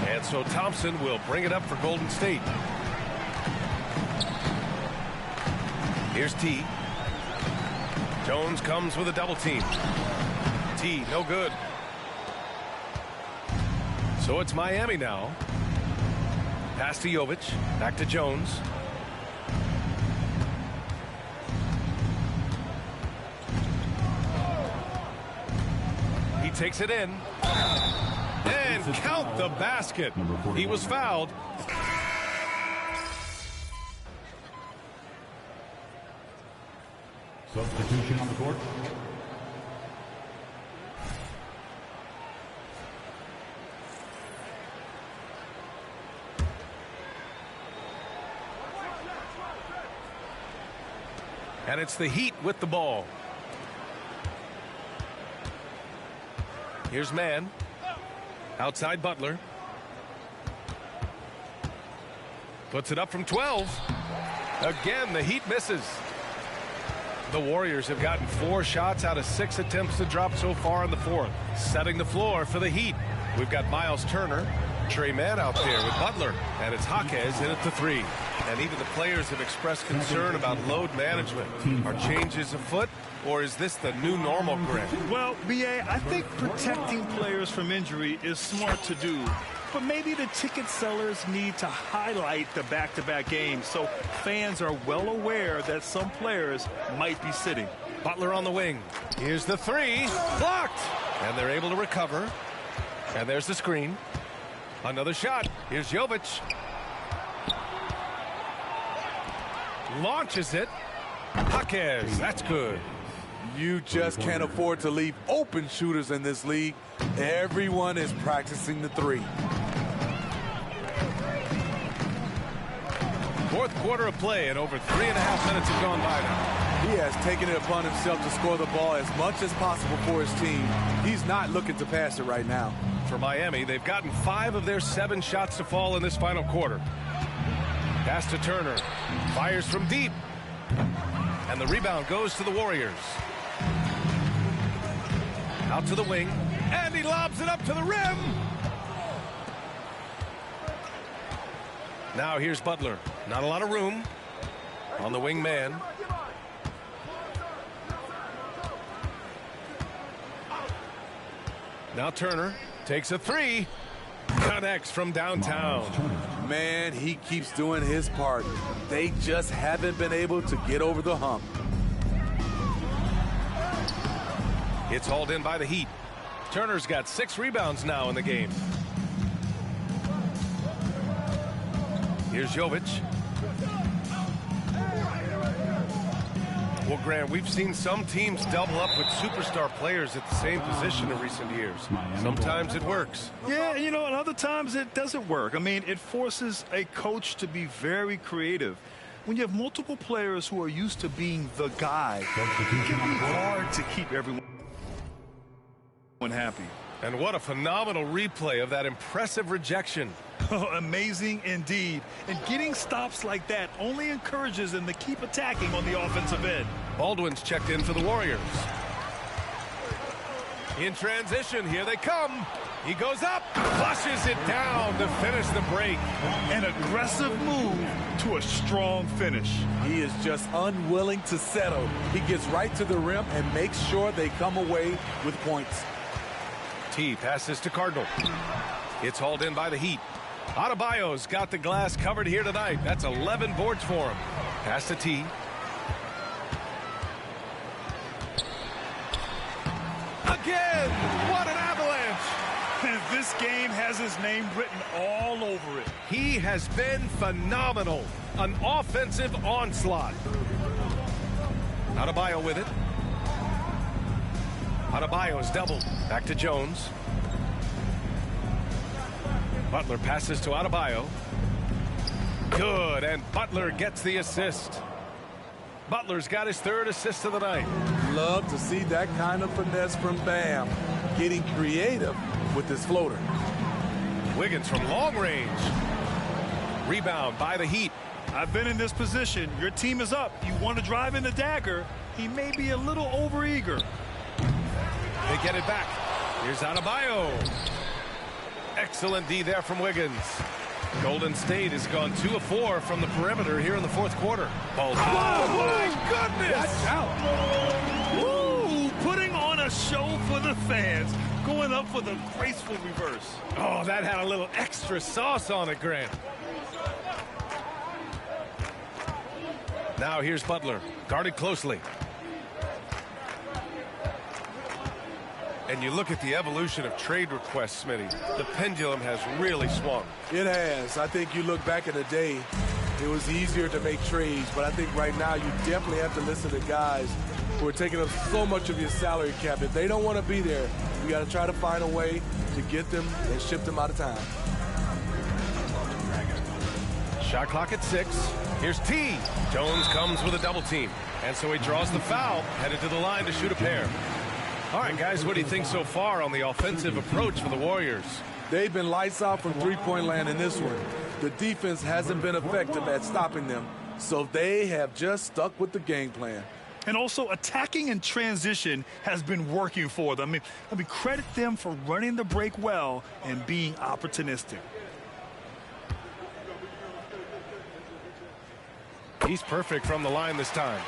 Speaker 1: And so Thompson will bring it up for Golden State. Here's T. Jones comes with a double team. T, no good. So it's Miami now. Pass to Jovic. Back to Jones. He takes it in. And count the basket. He was fouled.
Speaker 8: Substitution on the court.
Speaker 1: And it's the Heat with the ball. Here's Mann. Outside Butler. Puts it up from 12. Again, the Heat misses. The Warriors have gotten 4 shots out of 6 attempts to drop so far in the fourth. Setting the floor for the Heat. We've got Miles Turner, Trey Mann out there with Butler, and it's Jaquez in at the 3. And even the players have expressed concern about load management. Are changes afoot, or is this the new normal, Greg?
Speaker 2: Well, B.A., I think protecting players from injury is smart to do. But maybe the ticket sellers need to highlight the back-to-back games so fans are well aware that some players might be sitting.
Speaker 1: Butler on the wing. Here's the 3. Blocked! And they're able to recover. And there's the screen. Another shot. Here's Jovic. Launches it. Jaquez. That's good.
Speaker 3: You just can't afford to leave open shooters in this league. Everyone is practicing the 3.
Speaker 1: Fourth quarter of play, and over 3.5 minutes have gone by now.
Speaker 3: He has taken it upon himself to score the ball as much as possible for his team. He's not looking to pass it right now.
Speaker 1: For Miami, they've gotten 5 of their 7 shots to fall in this final quarter. Pass to Turner. Fires from deep. And the rebound goes to the Warriors. Out to the wing. And he lobs it up to the rim. Now here's Butler. Not a lot of room on the wing man. Now Turner takes a 3. Connects from downtown.
Speaker 3: Man, he keeps doing his part. They just haven't been able to get over the hump.
Speaker 1: It's hauled in by the Heat. Turner's got 6 rebounds now in the game. Here's Jovic. Well, Grant, we've seen some teams double up with superstar players at the same position in recent years. Sometimes it works.
Speaker 2: Yeah, you know, and other times it doesn't work. I mean, it forces a coach to be very creative. When you have multiple players who are used to being the guy, it can be hard to keep everyone happy.
Speaker 1: And what a phenomenal replay of that impressive rejection.
Speaker 2: Oh, amazing indeed. And getting stops like that only encourages them to keep attacking on the offensive end.
Speaker 1: Baldwin's checked in for the Warriors. In transition, here they come. He goes up, flushes it down to finish the break.
Speaker 2: An aggressive move to a strong finish.
Speaker 3: He is just unwilling to settle. He gets right to the rim and makes sure they come away with points.
Speaker 1: T passes to Cardinal. It's hauled in by the Heat. Adebayo's got the glass covered here tonight. That's 11 boards for him. Pass to T. Again! What an avalanche!
Speaker 2: And this game has his name written all over it.
Speaker 1: He has been phenomenal. An offensive onslaught. Adebayo with it. Adebayo's doubled. Back to Jones. Butler passes to Adebayo. Good, and Butler gets the assist. Butler's got his 3rd assist of the night.
Speaker 3: Love to see that kind of finesse from Bam. Getting creative with his floater.
Speaker 1: Wiggins from long range. Rebound by the Heat.
Speaker 2: I've been in this position. Your team is up. You want to drive in the dagger. He may be a little overeager.
Speaker 1: They get it back. Here's Adebayo. Excellent D there from Wiggins. Golden State has gone 2 of 4 from the perimeter here in the 4th quarter. Oh, my goodness!
Speaker 3: Watch out.
Speaker 2: Woo! Putting on a show for the fans. Going up with a graceful reverse.
Speaker 1: Oh, that had a little extra sauce on it, Grant. Now here's Butler. Guarded closely. And you look at the evolution of trade requests, Smitty. The pendulum has really swung.
Speaker 3: It has. I think you look back in the day, it was easier to make trades, but I think right now you definitely have to listen to guys who are taking up so much of your salary cap. If they don't want to be there, you got to try to find a way to get them and ship them out of town.
Speaker 1: Shot clock at 6. Here's T. Jones comes with a double team. And so he draws the foul, headed to the line to shoot a pair. All right, guys, what do you think so far on the offensive approach for the Warriors?
Speaker 3: They've been lights out from three-point land in this one. The defense hasn't been effective at stopping them, so they have just stuck with the game plan.
Speaker 2: And also attacking in transition has been working for them. I mean, credit them for running the break well and being opportunistic.
Speaker 1: He's perfect from the line this time.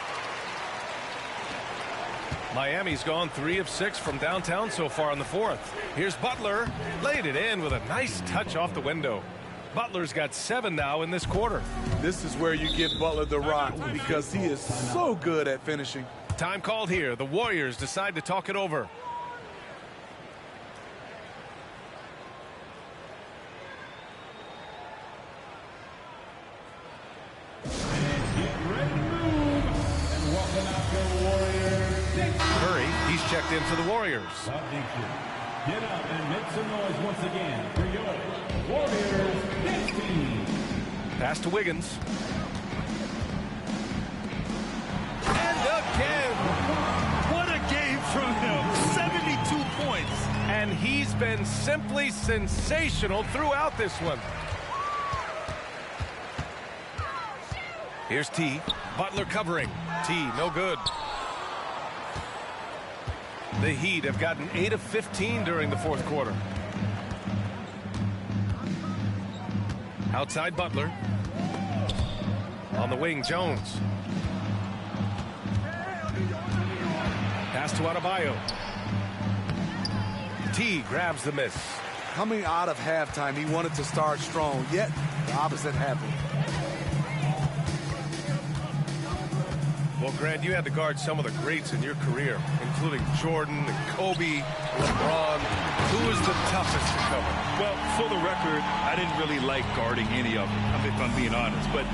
Speaker 1: Miami's gone 3 of 6 from downtown so far in the 4th. Here's Butler. Laid it in with a nice touch off the window. Butler's got 7 now in this quarter.
Speaker 3: This is where you give Butler the rock because he is so good at finishing.
Speaker 1: Time called here. The Warriors decide to talk it over. He's checked in for the Warriors.
Speaker 8: Get up and make some noise once again for your Warriors dance team.
Speaker 1: Pass to Wiggins. And been simply sensational throughout this one. Here's T. Butler covering. T, no good. The Heat have gotten 8 of 15 during the fourth quarter. Outside Butler. On the wing, Jones. Pass to Adebayo. T grabs the miss.
Speaker 3: Coming out of halftime, he wanted to start strong, yet the opposite happened.
Speaker 1: Well, Grant, you had to guard some of the greats in your career, including Jordan and Kobe, LeBron. Who was the toughest to cover?
Speaker 2: Well, for the record, I didn't really like guarding any of them, if I'm being honest. But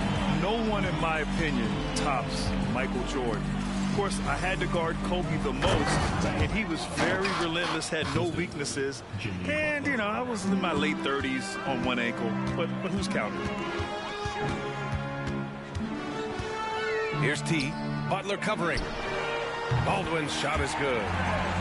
Speaker 2: no one, in my opinion, tops Michael Jordan. Of course, I had to guard Kobe the most, and he was very relentless, had no weaknesses. And, you know, I was in my late 30s on one ankle, but who's counting?
Speaker 1: Here's T. Butler covering. Baldwin's shot is good.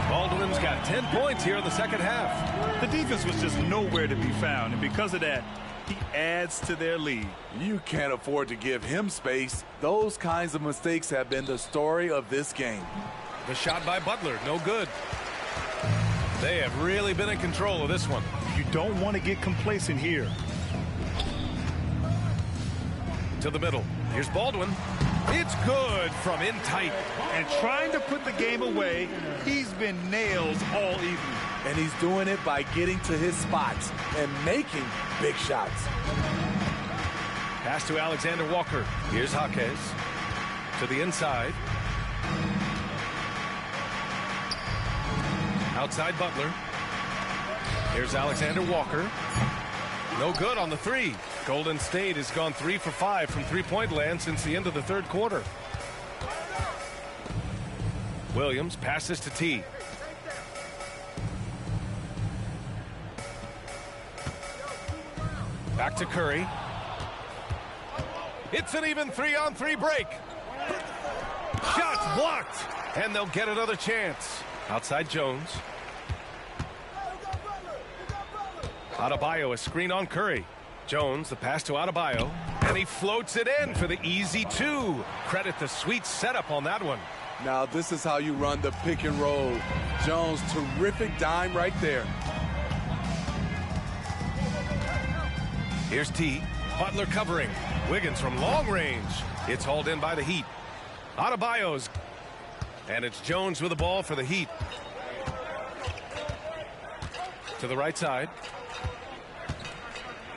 Speaker 1: Baldwin's got 10 points here in the second half.
Speaker 2: The defense was just nowhere to be found, and because of that, he adds to their lead.
Speaker 3: You can't afford to give him space. Those kinds of mistakes have been the story of this game.
Speaker 1: The shot by Butler, no good. They have really been in control of this one.
Speaker 2: You don't want to get complacent here.
Speaker 1: To the middle. Here's Baldwin. It's good from in tight.
Speaker 2: And trying to put the game away, he's been nailed all evening.
Speaker 3: And he's doing it by getting to his spots and making big shots.
Speaker 1: Pass to Alexander Walker. Here's Jaquez. To the inside. Outside Butler. Here's Alexander Walker. No good on the three. Golden State has gone 3 for 5 from three-point land since the end of the third quarter. Williams passes to T. Back to Curry. It's an even 3-on-3 break. Shots blocked. And they'll get another chance. Outside Jones. Adebayo, a screen on Curry. Jones, the pass to Adebayo. And he floats it in for the easy 2. Credit the sweet setup on that one.
Speaker 3: Now this is how you run the pick and roll. Jones, terrific dime right there.
Speaker 1: Here's T. Butler covering. Wiggins from long range. It's hauled in by the Heat. Adebayo's. And it's Jones with the ball for the Heat. To the right side.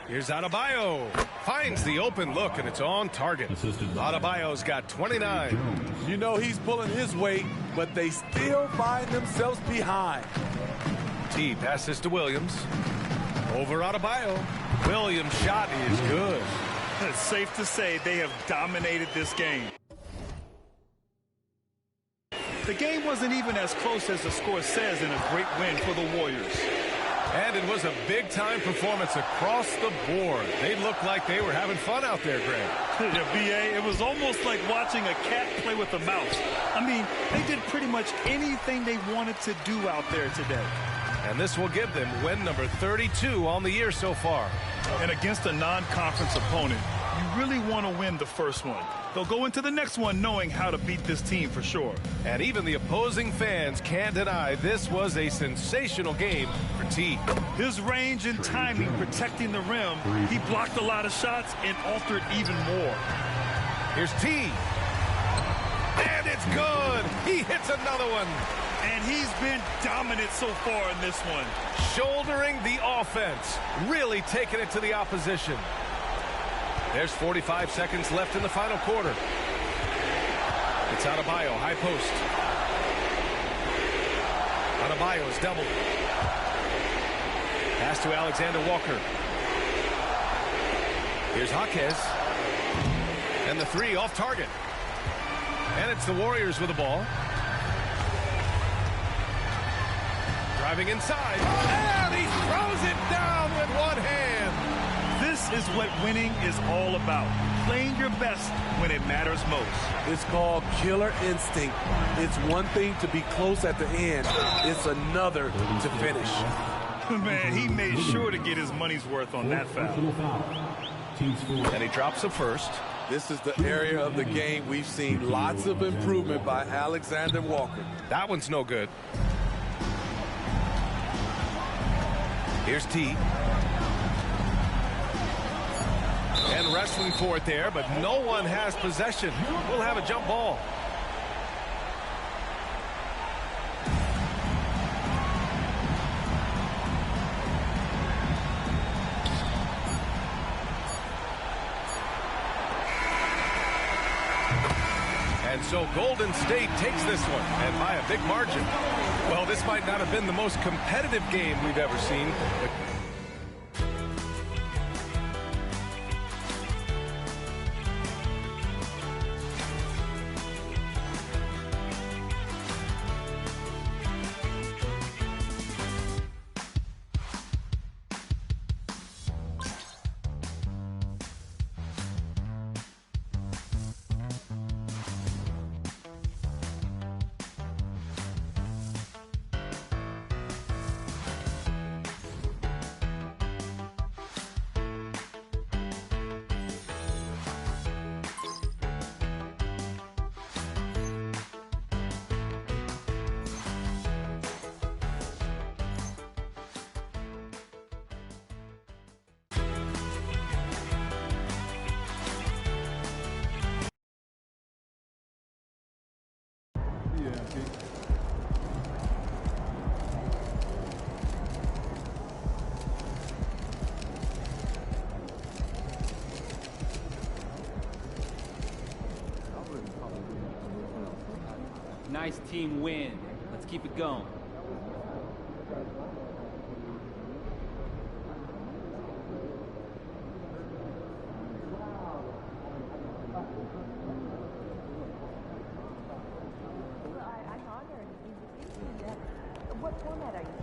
Speaker 1: Here's Adebayo. Finds the open look, and it's on target. Adebayo's got 29.
Speaker 3: You know he's pulling his weight, but they still find themselves behind.
Speaker 1: T passes to Williams. Over Adebayo. Williams' shot is good.
Speaker 2: It's safe to say they have dominated this game. The game wasn't even as close as the score says in a great win for the Warriors.
Speaker 1: And it was a big-time performance across the board. They looked like they were having fun out there, Grant.
Speaker 2: Yeah, B.A., it was almost like watching a cat play with a mouse. I mean, they did pretty much anything they wanted to do out there today.
Speaker 1: And this will give them win number 32 on the year so far.
Speaker 2: And against a non-conference opponent, you really want to win the first one. They'll go into the next one knowing how to beat this team for sure.
Speaker 1: And even the opposing fans can't deny this was a sensational game for T.
Speaker 2: His range and timing protecting the rim, he blocked a lot of shots and altered even more.
Speaker 1: Here's T. And it's good. He hits another one.
Speaker 2: And he's been dominant so far in this one.
Speaker 1: Shouldering the offense. Really taking it to the opposition. There's 45 seconds left in the final quarter. It's Adebayo, high post. Adebayo is doubled. Pass to Alexander Walker. Here's Jaquez. And the three off target. And it's the Warriors with the ball. Driving inside. And he throws it down with one hand.
Speaker 2: This is what winning is all about. Playing your best when it matters most.
Speaker 3: It's called killer instinct. It's one thing to be close at the end. It's another to finish.
Speaker 2: Man, he made sure to get his money's worth on that foul.
Speaker 1: And he drops a first.
Speaker 3: This is the area of the game we've seen lots of improvement by Alexander Walker.
Speaker 1: That one's no good. Here's T. And wrestling for it there, but no one has possession. We'll have a jump ball. And so Golden State takes this one, and by a big margin. Well, this might not have been the most competitive game we've ever seen, but
Speaker 9: Nice team win. Let's keep it going.
Speaker 10: I'm honored. What format are you?